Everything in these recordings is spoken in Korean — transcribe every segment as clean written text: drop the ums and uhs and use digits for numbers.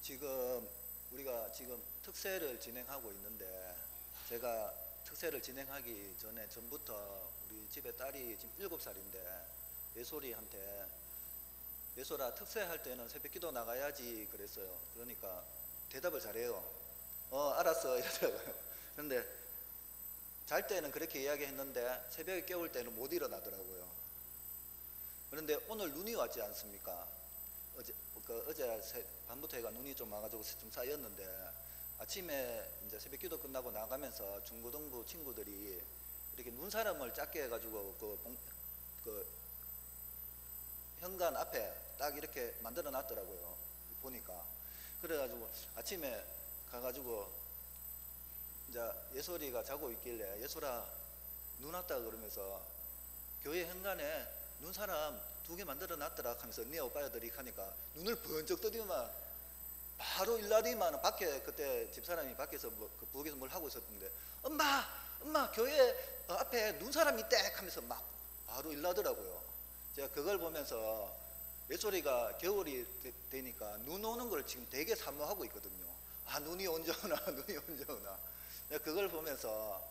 지금 우리가 지금 특세를 진행하고 있는데, 제가 특세를 진행하기 전부터 우리 집에 딸이 지금 7살인데 예솔이한테, 예솔아 특세할 때는 새벽기도 나가야지 그랬어요. 그러니까 대답을 잘해요. 알았어 이러더라고요. 그런데 잘 때는 그렇게 이야기했는데 새벽에 깨울 때는 못 일어나더라고요. 그런데 오늘 눈이 왔지 않습니까? 어제 밤부터 해가 눈이 좀 와가지고 좀 쌓였는데, 아침에 이제 새벽기도 끝나고 나가면서 중고등부 친구들이 이렇게 눈사람을 작게 해가지고 그 현관 앞에 딱 이렇게 만들어 놨더라고요. 보니까. 그래가지고 아침에 가가지고 이제 예솔이가 자고 있길래, 예솔아 눈 왔다 그러면서 교회 현관에 눈사람 2개 만들어 놨더라 하면서 네 오빠들이 하니까 눈을 번쩍 뜨더니만 바로 일나리만 밖에, 그때 집사람이 밖에서 그 부엌에서 뭘 하고 있었는데, 엄마 교회 앞에 눈사람 있대 하면서 막 바로 일나더라고요. 제가 그걸 보면서 예솔이가 겨울이 되니까 눈 오는 걸 지금 되게 사모하고 있거든요. 눈이 언제 오나 눈이 언제 오나. 내가 그걸 보면서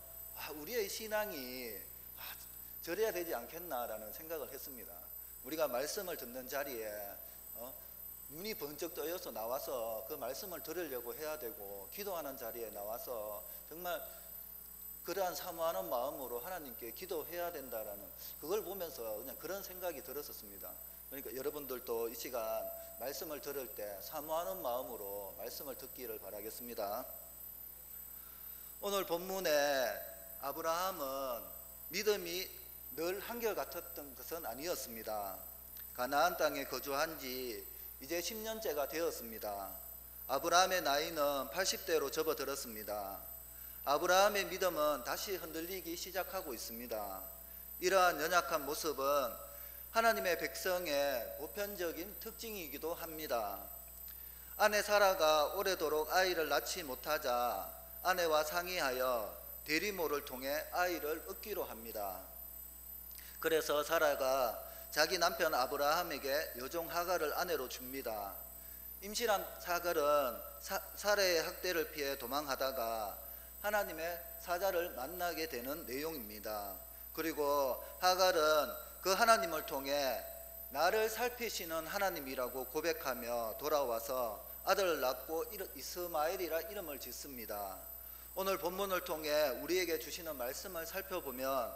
우리의 신앙이 저래야 되지 않겠나라는 생각을 했습니다. 우리가 말씀을 듣는 자리에 눈이 번쩍 떠여서 나와서 그 말씀을 들으려고 해야 되고, 기도하는 자리에 나와서 정말 그러한 사모하는 마음으로 하나님께 기도해야 된다라는, 그걸 보면서 그냥 그런 생각이 들었었습니다. 그러니까 여러분들도 이 시간 말씀을 들을 때 사모하는 마음으로 말씀을 듣기를 바라겠습니다. 오늘 본문에 아브라함은 믿음이 늘 한결같았던 것은 아니었습니다. 가나안 땅에 거주한 지 이제 10년째가 되었습니다. 아브라함의 나이는 80대로 접어들었습니다. 아브라함의 믿음은 다시 흔들리기 시작하고 있습니다. 이러한 연약한 모습은 하나님의 백성의 보편적인 특징이기도 합니다. 아내 사라가 오래도록 아이를 낳지 못하자 아내와 상의하여 대리모를 통해 아이를 얻기로 합니다. 그래서 사라가 자기 남편 아브라함에게 여종 하갈을 아내로 줍니다. 임신한 하갈은 사라의 학대를 피해 도망하다가 하나님의 사자를 만나게 되는 내용입니다. 그리고 하갈은 그 하나님을 통해 나를 살피시는 하나님이라고 고백하며 돌아와서 아들을 낳고 이스마엘이라 이름을 짓습니다. 오늘 본문을 통해 우리에게 주시는 말씀을 살펴보면,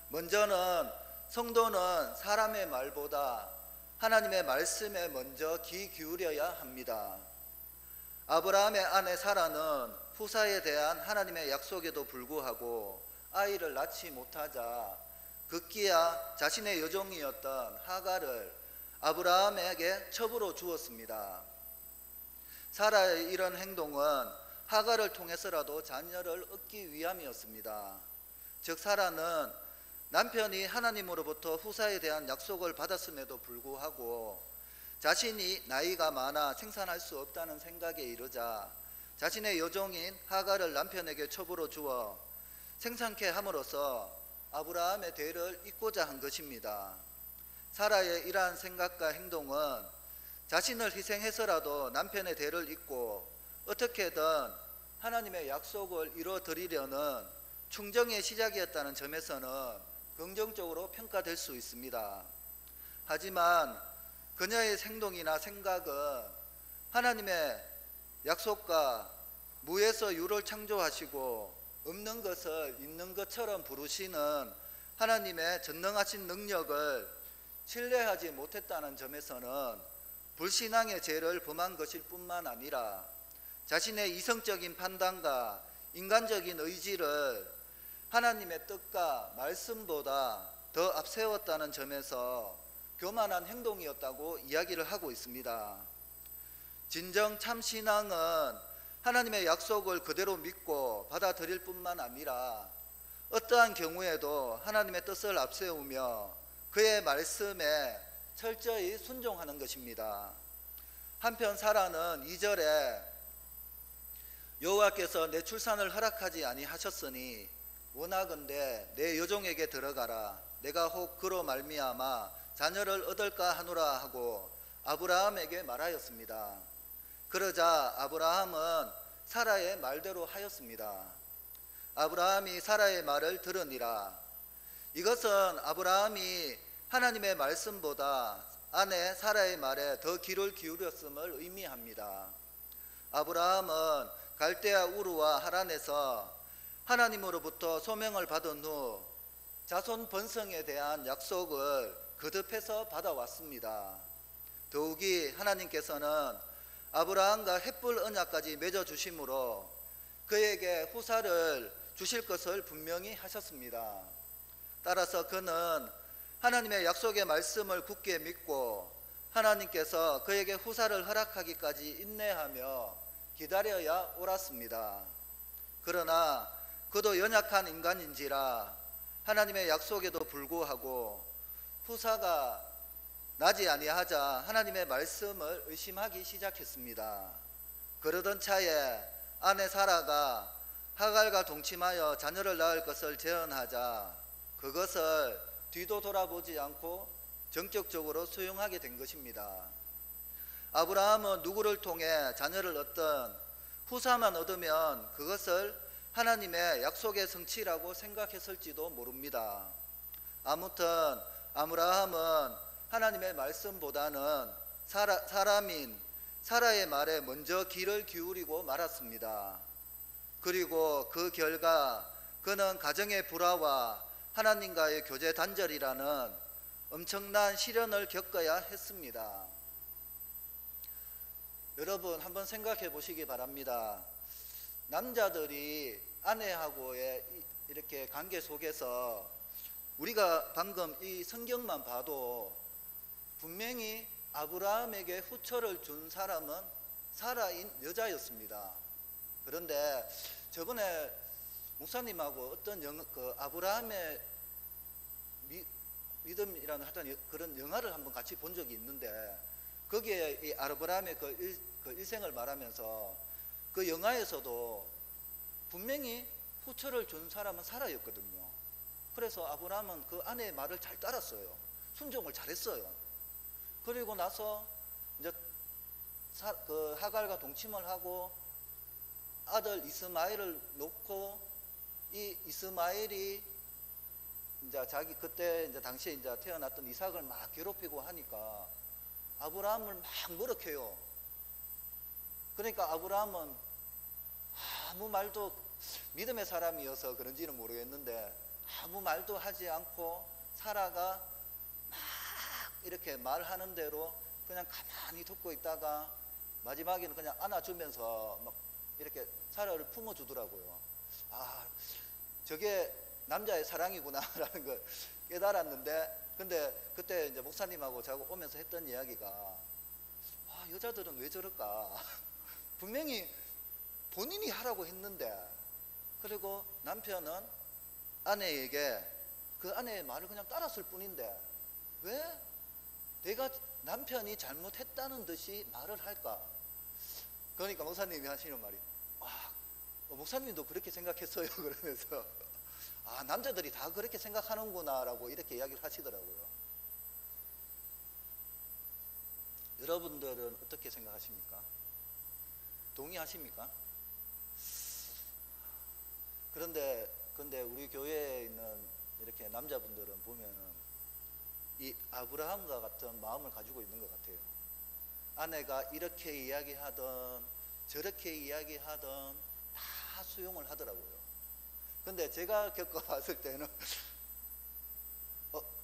먼저는 성도는 사람의 말보다 하나님의 말씀에 먼저 귀 기울여야 합니다. 아브라함의 아내 사라는 후사에 대한 하나님의 약속에도 불구하고 아이를 낳지 못하자 급기야 자신의 여종이었던 하갈을 아브라함에게 첩으로 주었습니다. 사라의 이런 행동은 하갈을 통해서라도 자녀를 얻기 위함이었습니다. 즉 사라는 남편이 하나님으로부터 후사에 대한 약속을 받았음에도 불구하고 자신이 나이가 많아 생산할 수 없다는 생각에 이르자 자신의 여종인 하갈을 남편에게 첩으로 주어 생산케 함으로써 아브라함의 대를 잇고자 한 것입니다. 사라의 이러한 생각과 행동은 자신을 희생해서라도 남편의 대를 잇고 어떻게든 하나님의 약속을 이루어드리려는 충정의 시작이었다는 점에서는 긍정적으로 평가될 수 있습니다. 하지만 그녀의 행동이나 생각은 하나님의 약속과 무에서 유를 창조하시고 없는 것을 있는 것처럼 부르시는 하나님의 전능하신 능력을 신뢰하지 못했다는 점에서는 불신앙의 죄를 범한 것일 뿐만 아니라 자신의 이성적인 판단과 인간적인 의지를 하나님의 뜻과 말씀보다 더 앞세웠다는 점에서 교만한 행동이었다고 이야기를 하고 있습니다. 진정 참 신앙은 하나님의 약속을 그대로 믿고 받아들일 뿐만 아니라 어떠한 경우에도 하나님의 뜻을 앞세우며 그의 말씀에 철저히 순종하는 것입니다. 한편 사라는 2절에 여호와께서 내 출산을 허락하지 아니하셨으니 원하건대 내 여종에게 들어가라. 내가 혹 그로 말미암아 자녀를 얻을까 하노라 하고 아브라함에게 말하였습니다. 그러자 아브라함은 사라의 말대로 하였습니다. 아브라함이 사라의 말을 들으니라. 이것은 아브라함이 하나님의 말씀보다 아내 사라의 말에 더 귀를 기울였음을 의미합니다. 아브라함은 갈대아 우르와 하란에서 하나님으로부터 소명을 받은 후 자손 번성에 대한 약속을 거듭해서 받아왔습니다. 더욱이 하나님께서는 아브라함과 헷불 언약까지 맺어주심으로 그에게 후사를 주실 것을 분명히 하셨습니다. 따라서 그는 하나님의 약속의 말씀을 굳게 믿고 하나님께서 그에게 후사를 허락하기까지 인내하며 기다려야 옳았습니다. 그러나 그도 연약한 인간인지라 하나님의 약속에도 불구하고 후사가 나지 아니하자 하나님의 말씀을 의심하기 시작했습니다. 그러던 차에 아내 사라가 하갈과 동침하여 자녀를 낳을 것을 제언하자 그것을 뒤도 돌아보지 않고 전격적으로 수용하게 된 것입니다. 아브라함은 누구를 통해 자녀를 얻든 후사만 얻으면 그것을 하나님의 약속의 성취라고 생각했을지도 모릅니다. 아무튼 아브라함은 하나님의 말씀보다는 사람인 사라의 말에 먼저 귀를 기울이고 말았습니다. 그리고 그 결과 그는 가정의 불화와 하나님과의 교제 단절이라는 엄청난 시련을 겪어야 했습니다. 여러분 한번 생각해 보시기 바랍니다. 남자들이 아내하고의 이렇게 관계 속에서 우리가 방금 이 성경만 봐도 분명히 아브라함에게 후처를 준 사람은 사라인 여자였습니다. 그런데 저번에 목사님하고 어떤 아브라함의 믿음이라는 하여튼 그런 영화를 한번 같이 본 적이 있는데 거기에 이 아브라함의 그 일생을 말하면서 그 영화에서도 분명히 후처를 준 사람은 사라였거든요. 그래서 아브라함은 그 아내의 말을 잘 따랐어요. 순종을 잘했어요. 그리고 나서 이제 그 하갈과 동침을 하고 아들 이스마엘을 놓고 이 이스마엘이 이제 자기 그때 이제 당시에 이제 태어났던 이삭을 막 괴롭히고 하니까 아브라함을 막 머쓱해요. 그러니까 아브라함은 아무 말도 믿음의 사람이어서 그런지는 모르겠는데 아무 말도 하지 않고 사라가 막 이렇게 말하는 대로 그냥 가만히 듣고 있다가 마지막에는 그냥 안아주면서 막 이렇게 사라를 품어주더라고요. 아, 저게 남자의 사랑이구나라는 걸 깨달았는데, 근데 그때 이제 목사님하고 자고 오면서 했던 이야기가 여자들은 왜 저럴까? 분명히 본인이 하라고 했는데, 그리고 남편은 아내에게 그 아내의 말을 그냥 따랐을 뿐인데 왜 내가 남편이 잘못했다는 듯이 말을 할까? 그러니까 목사님이 하시는 말이 목사님도 그렇게 생각했어요. 그러면서 남자들이 다 그렇게 생각하는구나 라고 이렇게 이야기를 하시더라고요. 여러분들은 어떻게 생각하십니까? 동의하십니까? 그런데 우리 교회에 있는 이렇게 남자분들은 보면은 이 아브라함과 같은 마음을 가지고 있는 것 같아요. 아내가 이렇게 이야기하든 저렇게 이야기하든 다 수용을 하더라고요. 근데 제가 겪어봤을 때는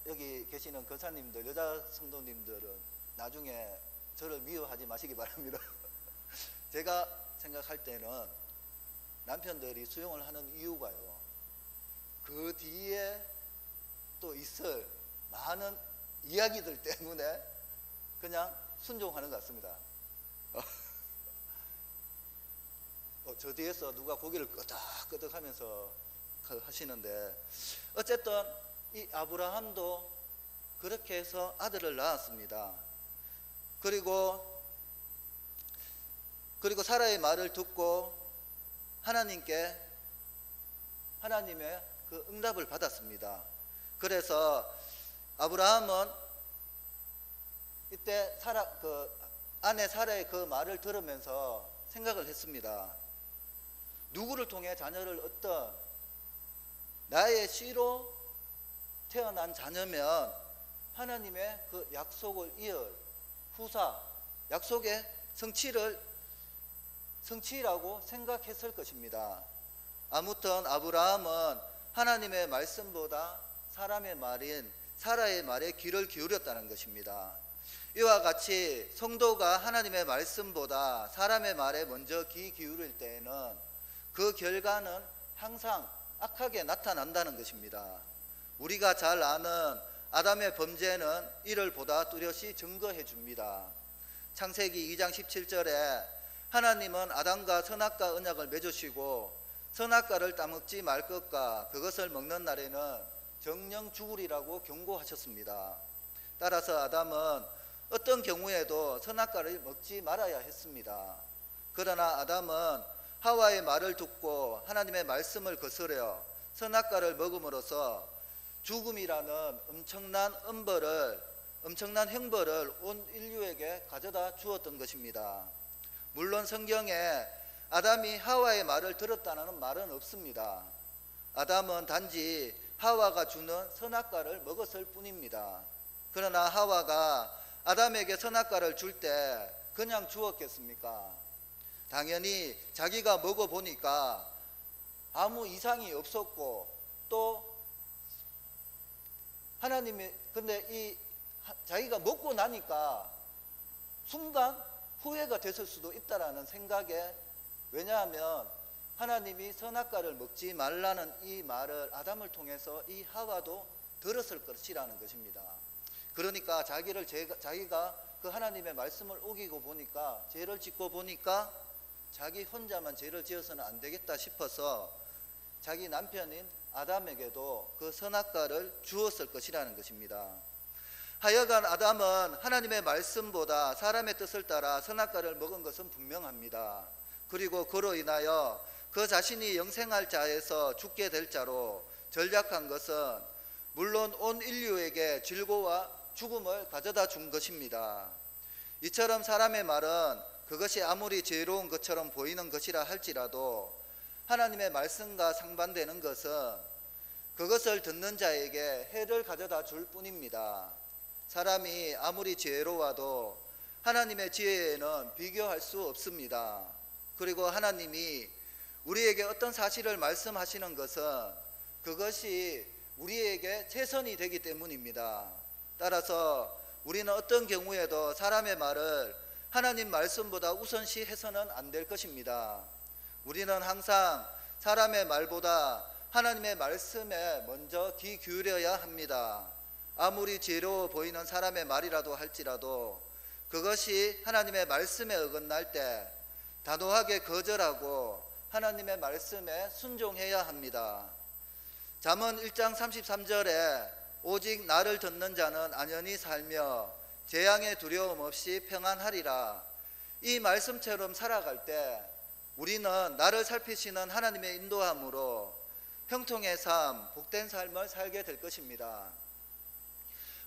여기 계시는 권사님들, 여자 성도님들은 나중에 저를 미워하지 마시기 바랍니다. 제가 생각할 때는 남편들이 수용을 하는 이유가요, 그 뒤에 또 있을 많은 이야기들 때문에 그냥 순종하는 것 같습니다. 저 뒤에서 누가 고기를 끄덕끄덕 하면서 하시는데, 어쨌든 이 아브라함도 그렇게 해서 아들을 낳았습니다. 그리고 사라의 말을 듣고 하나님의 그 응답을 받았습니다. 그래서 아브라함은 이때 아내 사라의 그 말을 들으면서 생각을 했습니다. 누구를 통해 자녀를 얻던 나의 씨로 태어난 자녀면 하나님의 그 약속을 이을 후사, 약속의 성취라고 생각했을 것입니다. 아무튼 아브라함은 하나님의 말씀보다 사람의 말인 사라의 말에 귀를 기울였다는 것입니다. 이와 같이 성도가 하나님의 말씀보다 사람의 말에 먼저 귀 기울일 때에는 그 결과는 항상 악하게 나타난다는 것입니다. 우리가 잘 아는 아담의 범죄는 이를 보다 뚜렷이 증거해 줍니다. 창세기 2장 17절에 하나님은 아담과 선악과 언약을 맺으시고 선악과를 따먹지 말 것과 그것을 먹는 날에는 정령 죽으리라고 경고하셨습니다. 따라서 아담은 어떤 경우에도 선악과를 먹지 말아야 했습니다. 그러나 아담은 하와의 말을 듣고 하나님의 말씀을 거스려 선악과를 먹음으로써 죽음이라는 엄청난 형벌을 온 인류에게 가져다 주었던 것입니다. 물론 성경에 아담이 하와의 말을 들었다는 말은 없습니다. 아담은 단지 하와가 주는 선악과를 먹었을 뿐입니다. 그러나 하와가 아담에게 선악과를 줄 때 그냥 주었겠습니까? 당연히 자기가 먹어보니까 아무 이상이 없었고, 또 하나님이 근데 자기가 먹고 나니까 순간 후회가 됐을 수도 있다라는 생각에, 왜냐하면 하나님이 선악과를 먹지 말라는 이 말을 아담을 통해서 이 하와도 들었을 것이라는 것입니다. 그러니까 자기가 그 하나님의 말씀을 어기고 보니까, 죄를 짓고 보니까 자기 혼자만 죄를 지어서는 안 되겠다 싶어서 자기 남편인 아담에게도 그 선악과를 주었을 것이라는 것입니다. 하여간 아담은 하나님의 말씀보다 사람의 뜻을 따라 선악과를 먹은 것은 분명합니다. 그리고 그로 인하여 그 자신이 영생할 자에서 죽게 될 자로 전락한 것은 물론 온 인류에게 질고와 죽음을 가져다 준 것입니다. 이처럼 사람의 말은 그것이 아무리 지혜로운 것처럼 보이는 것이라 할지라도 하나님의 말씀과 상반되는 것은 그것을 듣는 자에게 해를 가져다 줄 뿐입니다. 사람이 아무리 지혜로워도 하나님의 지혜에는 비교할 수 없습니다. 그리고 하나님이 우리에게 어떤 사실을 말씀하시는 것은 그것이 우리에게 최선이 되기 때문입니다. 따라서 우리는 어떤 경우에도 사람의 말을 하나님 말씀보다 우선시 해서는 안 될 것입니다. 우리는 항상 사람의 말보다 하나님의 말씀에 먼저 귀 기울여야 합니다. 아무리 지혜로워 보이는 사람의 말이라도 할지라도 그것이 하나님의 말씀에 어긋날 때 단호하게 거절하고 하나님의 말씀에 순종해야 합니다. 잠언 1장 33절에 오직 나를 듣는 자는 안연히 살며 재앙의 두려움 없이 평안하리라. 이 말씀처럼 살아갈 때 우리는 나를 살피시는 하나님의 인도함으로 형통의 삶, 복된 삶을 살게 될 것입니다.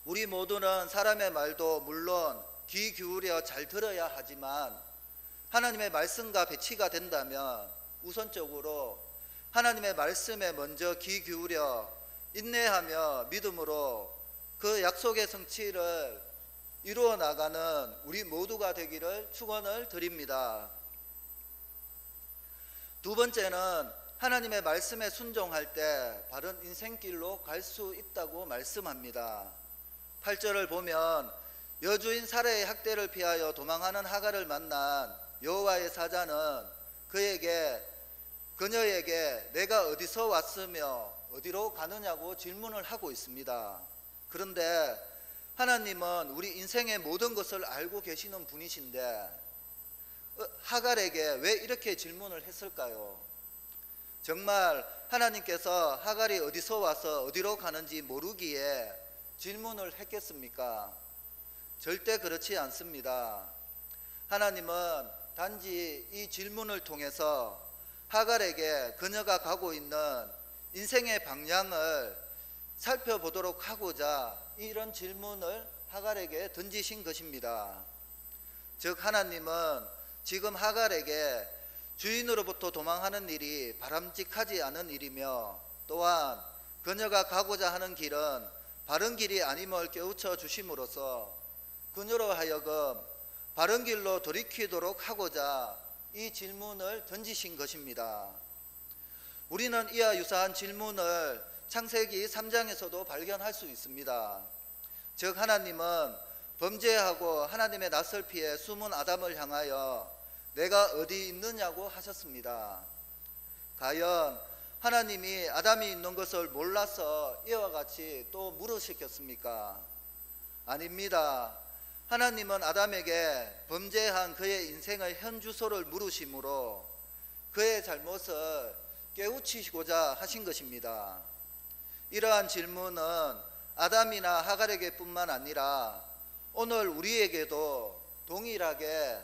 우리 모두는 사람의 말도 물론 귀 기울여 잘 들어야 하지만 하나님의 말씀과 배치가 된다면 우선적으로 하나님의 말씀에 먼저 귀 기울여 인내하며 믿음으로 그 약속의 성취를 이루어 나가는 우리 모두가 되기를 축원을 드립니다. 두 번째는 하나님의 말씀에 순종할 때 바른 인생길로 갈 수 있다고 말씀합니다. 8절을 보면 여주인 사라의 학대를 피하여 도망하는 하갈을 만난 여호와의 사자는 그녀에게 내가 어디서 왔으며 어디로 가느냐고 질문을 하고 있습니다. 그런데 하나님은 우리 인생의 모든 것을 알고 계시는 분이신데 하갈에게 왜 이렇게 질문을 했을까요? 정말 하나님께서 하갈이 어디서 와서 어디로 가는지 모르기에 질문을 했겠습니까? 절대 그렇지 않습니다. 하나님은 단지 이 질문을 통해서 하갈에게 그녀가 가고 있는 인생의 방향을 살펴보도록 하고자 이런 질문을 하갈에게 던지신 것입니다. 즉 하나님은 지금 하갈에게 주인으로부터 도망하는 일이 바람직하지 않은 일이며, 또한 그녀가 가고자 하는 길은 바른 길이 아님을 깨우쳐 주심으로써 그녀로 하여금 바른 길로 돌이키도록 하고자 이 질문을 던지신 것입니다. 우리는 이와 유사한 질문을 창세기 3장에서도 발견할 수 있습니다. 즉 하나님은 범죄하고 하나님의 낯을 피해 숨은 아담을 향하여 내가 어디 있느냐고 하셨습니다. 과연 하나님이 아담이 있는 것을 몰라서 이와 같이 또 물으셨겠습니까? 아닙니다. 하나님은 아담에게 범죄한 그의 인생의 현 주소를 물으심으로 그의 잘못을 깨우치시고자 하신 것입니다. 이러한 질문은 아담이나 하갈에게 뿐만 아니라 오늘 우리에게도 동일하게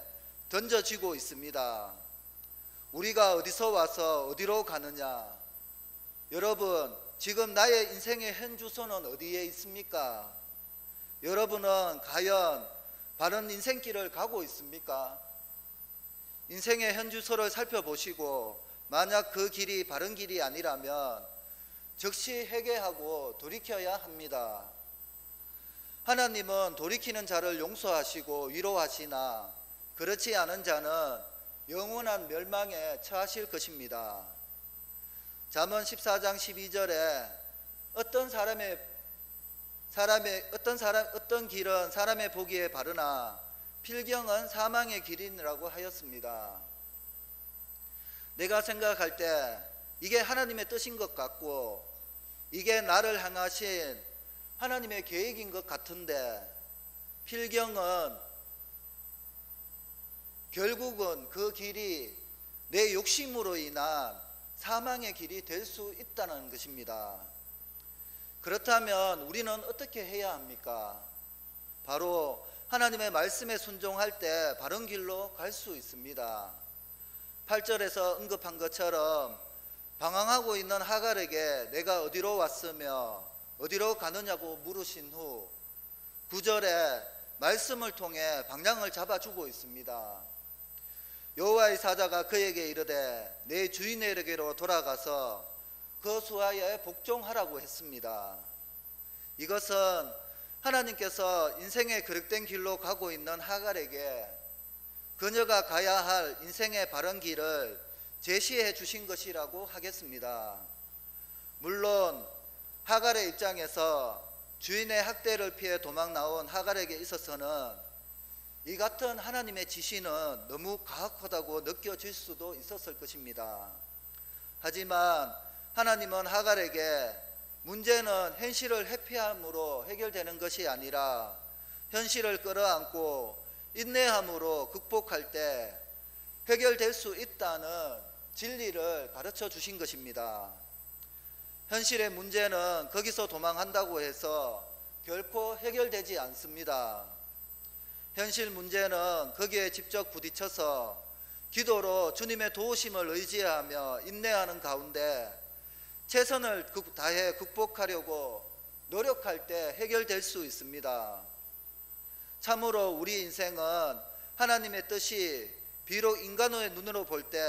던져지고 있습니다. 우리가 어디서 와서 어디로 가느냐? 여러분, 지금 나의 인생의 현 주소는 어디에 있습니까? 여러분은 과연 바른 인생길을 가고 있습니까? 인생의 현 주소를 살펴보시고 만약 그 길이 바른 길이 아니라면 즉시 회개하고 돌이켜야 합니다. 하나님은 돌이키는 자를 용서하시고 위로하시나 그렇지 않은 자는 영원한 멸망에 처하실 것입니다. 잠언 14장 12절에 어떤 길은 사람의 보기에 바르나 필경은 사망의 길이라고 하였습니다. 내가 생각할 때 이게 하나님의 뜻인 것 같고 이게 나를 향하신 하나님의 계획인 것 같은데, 필경은 결국은 그 길이 내 욕심으로 인한 사망의 길이 될 수 있다는 것입니다. 그렇다면 우리는 어떻게 해야 합니까? 바로 하나님의 말씀에 순종할 때 바른 길로 갈 수 있습니다. 8절에서 언급한 것처럼 방황하고 있는 하갈에게 내가 어디로 왔으며 어디로 가느냐고 물으신 후 9절에 말씀을 통해 방향을 잡아주고 있습니다. 여호와의 사자가 그에게 이르되 내 주인에게로 돌아가서 그 수하에 복종하라고 했습니다. 이것은 하나님께서 인생의 그릇된 길로 가고 있는 하갈에게 그녀가 가야 할 인생의 바른 길을 제시해 주신 것이라고 하겠습니다. 물론 하갈의 입장에서 주인의 학대를 피해 도망 나온 하갈에게 있어서는 이 같은 하나님의 지시는 너무 가혹하다고 느껴질 수도 있었을 것입니다. 하지만 하나님은 하갈에게 문제는 현실을 회피함으로 해결되는 것이 아니라 현실을 끌어안고 인내함으로 극복할 때 해결될 수 있다는 진리를 가르쳐 주신 것입니다. 현실의 문제는 거기서 도망한다고 해서 결코 해결되지 않습니다. 현실 문제는 거기에 직접 부딪혀서 기도로 주님의 도우심을 의지하며 인내하는 가운데 최선을 다해 극복하려고 노력할 때 해결될 수 있습니다. 참으로 우리 인생은 하나님의 뜻이 비록 인간의 눈으로 볼 때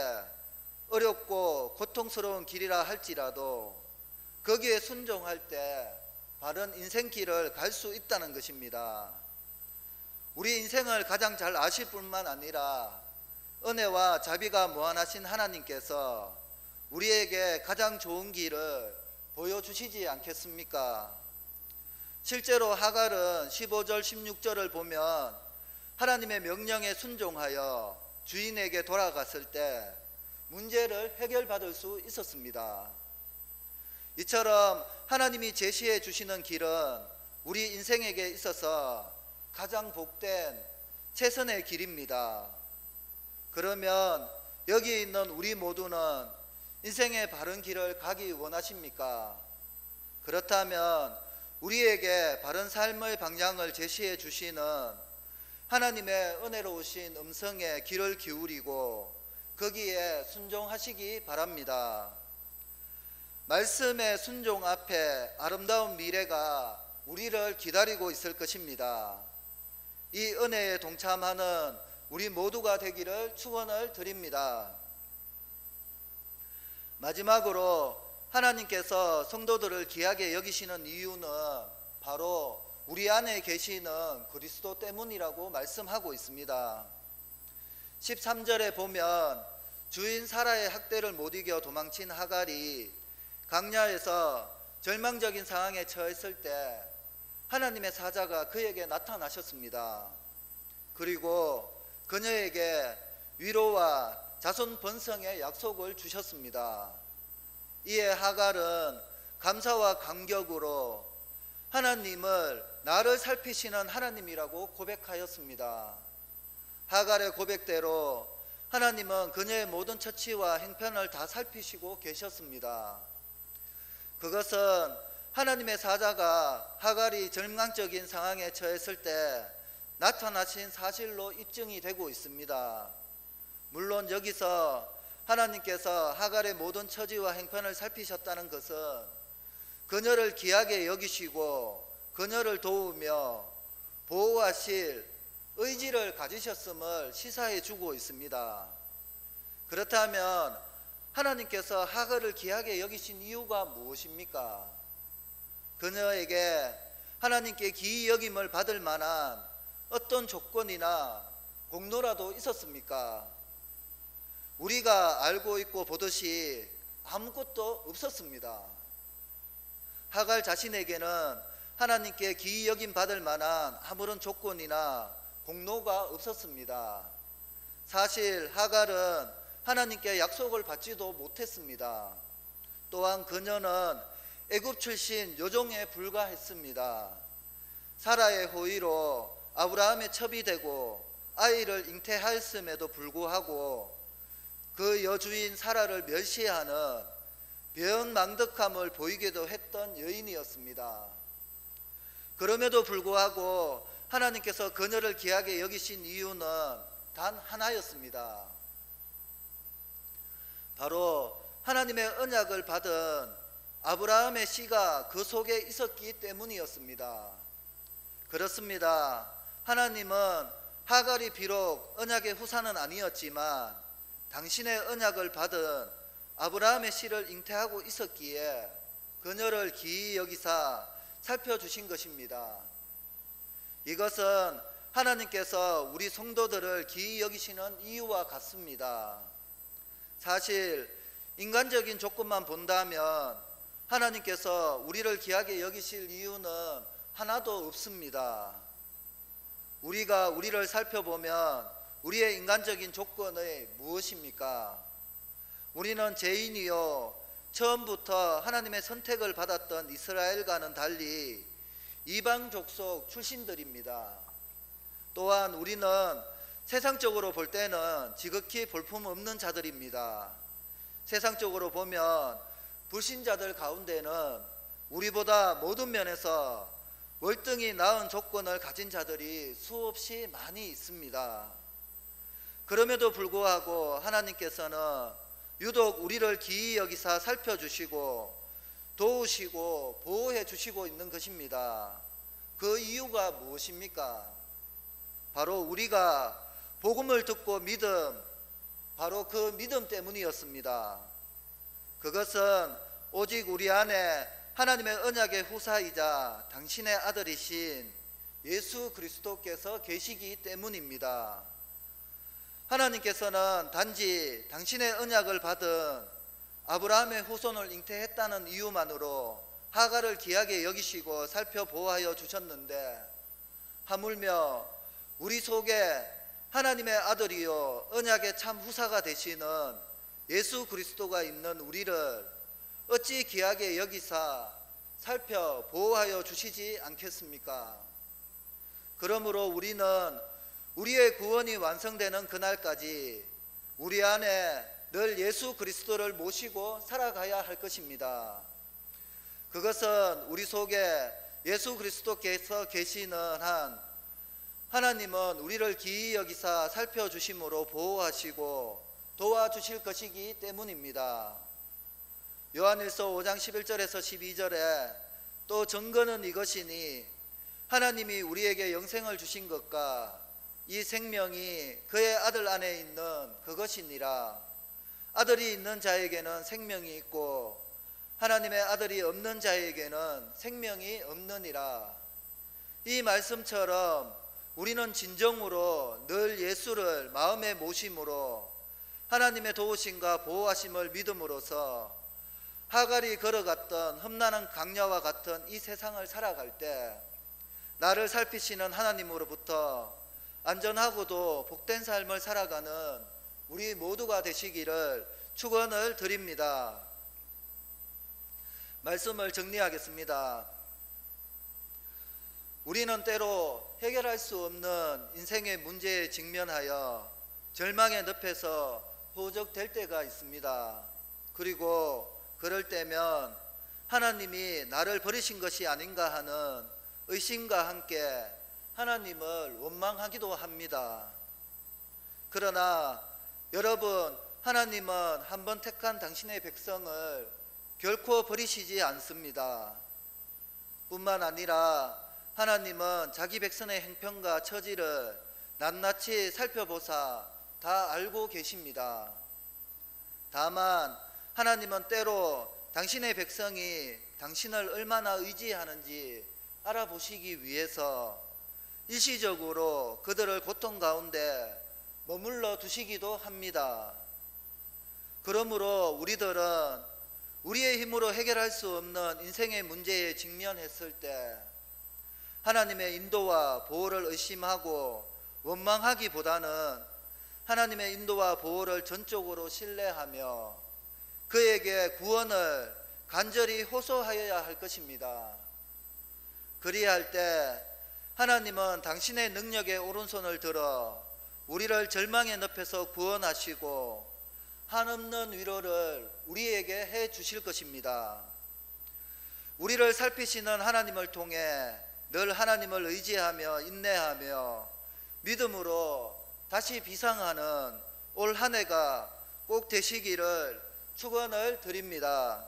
어렵고 고통스러운 길이라 할지라도 거기에 순종할 때 바른 인생길을 갈 수 있다는 것입니다. 우리 인생을 가장 잘 아실 뿐만 아니라 은혜와 자비가 무한하신 하나님께서 우리에게 가장 좋은 길을 보여주시지 않겠습니까? 실제로 하갈은 15절 16절을 보면 하나님의 명령에 순종하여 주인에게 돌아갔을 때 문제를 해결받을 수 있었습니다. 이처럼 하나님이 제시해 주시는 길은 우리 인생에게 있어서 가장 복된 최선의 길입니다. 그러면 여기 있는 우리 모두는 인생의 바른 길을 가기 원하십니까? 그렇다면 우리에게 바른 삶의 방향을 제시해 주시는 하나님의 은혜로우신 음성에 귀를 기울이고 거기에 순종하시기 바랍니다. 말씀의 순종 앞에 아름다운 미래가 우리를 기다리고 있을 것입니다. 이 은혜에 동참하는 우리 모두가 되기를 축원을 드립니다. 마지막으로 하나님께서 성도들을 귀하게 여기시는 이유는 바로 우리 안에 계시는 그리스도 때문이라고 말씀하고 있습니다. 13절에 보면 주인 사라의 학대를 못 이겨 도망친 하갈이 광야에서 절망적인 상황에 처했을 때 하나님의 사자가 그에게 나타나셨습니다. 그리고 그녀에게 위로와 자손 번성의 약속을 주셨습니다. 이에 하갈은 감사와 감격으로 하나님을 나를 살피시는 하나님이라고 고백하였습니다. 하갈의 고백대로 하나님은 그녀의 모든 처치와 행편을 다 살피시고 계셨습니다. 그것은 하나님의 사자가 하갈이 절망적인 상황에 처했을 때 나타나신 사실로 입증이 되고 있습니다. 물론 여기서 하나님께서 하갈의 모든 처지와 행편을 살피셨다는 것은 그녀를 귀하게 여기시고 그녀를 도우며 보호하실 의지를 가지셨음을 시사해 주고 있습니다. 그렇다면 하나님께서 하갈을 귀하게 여기신 이유가 무엇입니까? 그녀에게 하나님께 귀히 여김을 받을 만한 어떤 조건이나 공로라도 있었습니까? 우리가 알고 있고 보듯이 아무것도 없었습니다. 하갈 자신에게는 하나님께 귀히 여김 받을 만한 아무런 조건이나 공로가 없었습니다. 사실 하갈은 하나님께 약속을 받지도 못했습니다. 또한 그녀는 애굽 출신 여종에 불과했습니다. 사라의 호의로 아브라함의 첩이 되고 아이를 잉태하였음에도 불구하고 그 여주인 사라를 멸시하는 배은망덕함을 보이기도 했던 여인이었습니다. 그럼에도 불구하고 하나님께서 그녀를 귀하게 여기신 이유는 단 하나였습니다. 바로 하나님의 언약을 받은 아브라함의 씨가 그 속에 있었기 때문이었습니다. 그렇습니다. 하나님은 하갈이 비록 언약의 후사는 아니었지만 당신의 언약을 받은 아브라함의 씨를 잉태하고 있었기에 그녀를 귀히 여기사 살펴주신 것입니다. 이것은 하나님께서 우리 성도들을 귀히 여기시는 이유와 같습니다. 사실 인간적인 조건만 본다면 하나님께서 우리를 귀하게 여기실 이유는 하나도 없습니다. 우리가 우리를 살펴보면 우리의 인간적인 조건이 무엇입니까? 우리는 죄인이요 처음부터 하나님의 선택을 받았던 이스라엘과는 달리 이방 족속 출신들입니다. 또한 우리는 세상적으로 볼 때는 지극히 볼품없는 자들입니다. 세상적으로 보면 불신자들 가운데는 우리보다 모든 면에서 월등히 나은 조건을 가진 자들이 수없이 많이 있습니다. 그럼에도 불구하고 하나님께서는 유독 우리를 귀히 여기사 살펴주시고 도우시고 보호해 주시고 있는 것입니다. 그 이유가 무엇입니까? 바로 우리가 복음을 듣고 믿음, 바로 그 믿음 때문이었습니다. 그것은 오직 우리 안에 하나님의 언약의 후사이자 당신의 아들이신 예수 그리스도께서 계시기 때문입니다. 하나님께서는 단지 당신의 언약을 받은 아브라함의 후손을 잉태했다는 이유만으로 하갈을 귀하게 여기시고 살펴보호하여 주셨는데 하물며 우리 속에 하나님의 아들이요 언약의 참 후사가 되시는 예수 그리스도가 있는 우리를 어찌 귀하게 여기사 살펴보호하여 주시지 않겠습니까? 그러므로 우리는 우리의 구원이 완성되는 그날까지 우리 안에 늘 예수 그리스도를 모시고 살아가야 할 것입니다. 그것은 우리 속에 예수 그리스도께서 계시는 한 하나님은 우리를 귀히 여기사 살펴주심으로 보호하시고 도와주실 것이기 때문입니다. 요한일서 5장 11절에서 12절에 또 증거는 이것이니 하나님이 우리에게 영생을 주신 것과 이 생명이 그의 아들 안에 있는 그것이니라. 아들이 있는 자에게는 생명이 있고 하나님의 아들이 없는 자에게는 생명이 없느니라. 이 말씀처럼 우리는 진정으로 늘 예수를 마음에 모심으로 하나님의 도우심과 보호하심을 믿음으로써 하갈이 걸어갔던 험난한 강야와 같은 이 세상을 살아갈 때 나를 살피시는 하나님으로부터 안전하고도 복된 삶을 살아가는 우리 모두가 되시기를 축원을 드립니다. 말씀을 정리하겠습니다. 우리는 때로 해결할 수 없는 인생의 문제에 직면하여 절망의 늪에서 호적될 때가 있습니다. 그리고 그럴 때면 하나님이 나를 버리신 것이 아닌가 하는 의심과 함께 하나님을 원망하기도 합니다. 그러나 여러분, 하나님은 한번 택한 당신의 백성을 결코 버리시지 않습니다. 뿐만 아니라 하나님은 자기 백성의 행편과 처지를 낱낱이 살펴보사 다 알고 계십니다. 다만 하나님은 때로 당신의 백성이 당신을 얼마나 의지하는지 알아보시기 위해서 일시적으로 그들을 고통 가운데 머물러 두시기도 합니다. 그러므로 우리들은 우리의 힘으로 해결할 수 없는 인생의 문제에 직면했을 때 하나님의 인도와 보호를 의심하고 원망하기보다는 하나님의 인도와 보호를 전적으로 신뢰하며 그에게 구원을 간절히 호소하여야 할 것입니다. 그리할 때 하나님은 당신의 능력의 오른손을 들어 우리를 절망의 늪에서 구원하시고 한없는 위로를 우리에게 해 주실 것입니다. 우리를 살피시는 하나님을 통해 늘 하나님을 의지하며 인내하며 믿음으로 다시 비상하는 올 한 해가 꼭 되시기를 축원을 드립니다.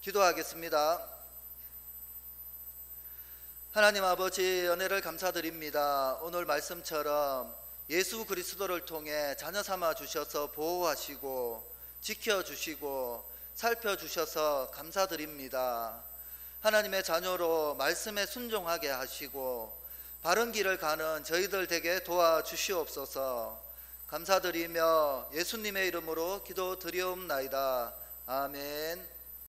기도하겠습니다. 하나님 아버지, 은혜를 감사드립니다. 오늘 말씀처럼 예수 그리스도를 통해 자녀 삼아 주셔서 보호하시고 지켜주시고 살펴주셔서 감사드립니다. 하나님의 자녀로 말씀에 순종하게 하시고 바른 길을 가는 저희들 되게 도와주시옵소서. 감사드리며 예수님의 이름으로 기도드리옵나이다. 아멘.